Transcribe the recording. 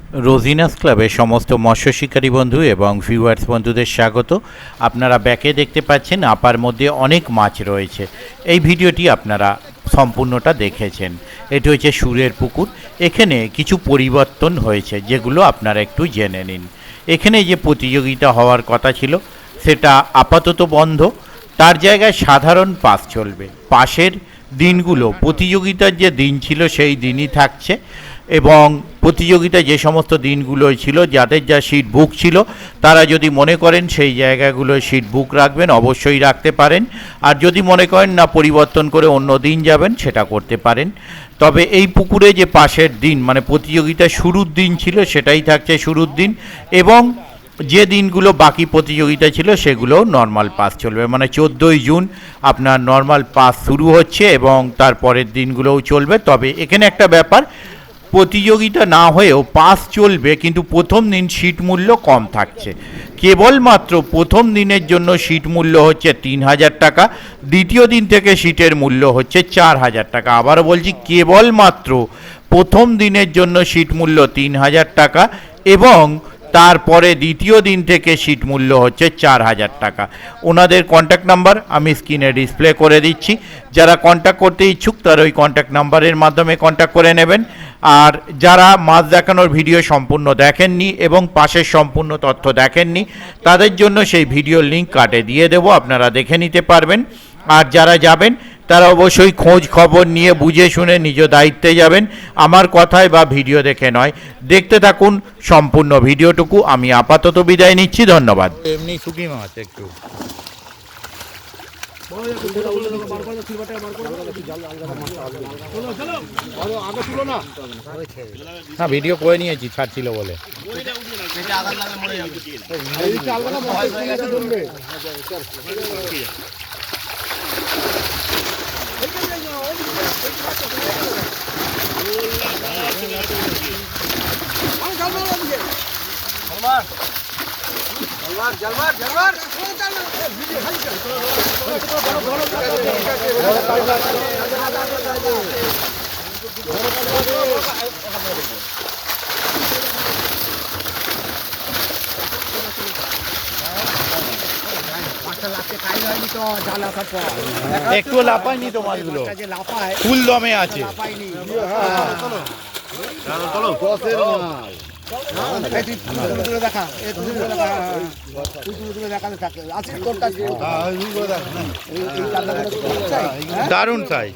রোজিনাস ক্লাবের সমস্ত মৎস্য শিকারী বন্ধু এবং ভিউয়ার্স বন্ধুদের স্বাগত। আপনারা ব্যাকে দেখতে পাচ্ছেন আপার মধ্যে অনেক মাছ রয়েছে। এই ভিডিওটি আপনারা সম্পূর্ণটা দেখেছেন। এটি হচ্ছে সুরের পুকুর। এখানে কিছু পরিবর্তন হয়েছে যেগুলো আপনারা একটু জেনে নিন। এখানে যে প্রতিযোগিতা হওয়ার কথা ছিল সেটা আপাতত বন্ধ। তার জায়গায় সাধারণ পাস চলবে। পাসের দিনগুলো প্রতিযোগিতার যে দিন ছিল সেই দিনই থাকছে এবং প্রতিযোগিতা যে সমস্ত দিনগুলো ছিল যাদের যা সিট বুক ছিল তারা যদি মনে করেন সেই জায়গাগুলোয় সিট বুক রাখবেন অবশ্যই রাখতে পারেন। আর যদি মনে করেন না পরিবর্তন করে অন্য দিন যাবেন সেটা করতে পারেন। তবে এই পুকুরে যে পাশের দিন মানে প্রতিযোগিতার শুরুর দিন ছিল সেটাই থাকছে শুরুর দিন, এবং যে দিনগুলো বাকি প্রতিযোগিতা ছিল সেগুলোও নর্মাল পাস চলবে। মানে 14ই জুন আপনার নর্মাল পাস শুরু হচ্ছে এবং তারপরের দিনগুলোও চলবে। তবে এখানে একটা ব্যাপার, প্রতিযোগিতা না হয়েও পাস চলবে কিন্তু প্রথম দিন সিট মূল্য কম থাকছে। কেবলমাত্র প্রথম দিনের জন্য সিট মূল্য হচ্ছে 3,000 টাকা, দ্বিতীয় দিন থেকে সিটের মূল্য হচ্ছে 4,000 টাকা। আবারও বলছি, কেবলমাত্র প্রথম দিনের জন্য সিট মূল্য 3,000 টাকা এবং তারপরে দ্বিতীয় দিন থেকে সিট মূল্য হচ্ছে 4,000 টাকা। ওনাদের কন্ট্যাক্ট নাম্বার আমি স্ক্রিনে ডিসপ্লে করে দিচ্ছি। যারা কন্ট্যাক্ট করতে ইচ্ছুক তারা ওই কন্ট্যাক্ট নাম্বারের মাধ্যমে কন্ট্যাক্ট করে নেবেন। আর যারা মাছ দেখানোর ভিডিও সম্পূর্ণ দেখেননি এবং পাশের সম্পূর্ণ তথ্য দেখেননি তাদের জন্য সেই ভিডিওর লিঙ্ক কার্ডে দিয়ে দেবো, আপনারা দেখে নিতে পারবেন। আর যারা যাবেন তারা অবশ্যই খোঁজ খবর নিয়ে বুঝে শুনে নিজ দায়িত্বে যাবেন, আমার কথায় বা ভিডিও দেখে নয়। দেখতে থাকুন সম্পূর্ণ ভিডিওটুকু। আমি আপাতত বিদায় নিচ্ছি, ধন্যবাদ। এমনি শুকি মাছ একটু না ভিডিও করে নিয়েছি, ছাড়ছিল বলে। একটু লাফায়নি তো মাছগুলো, ফুল দমে আছে। দারুণ সাইজ।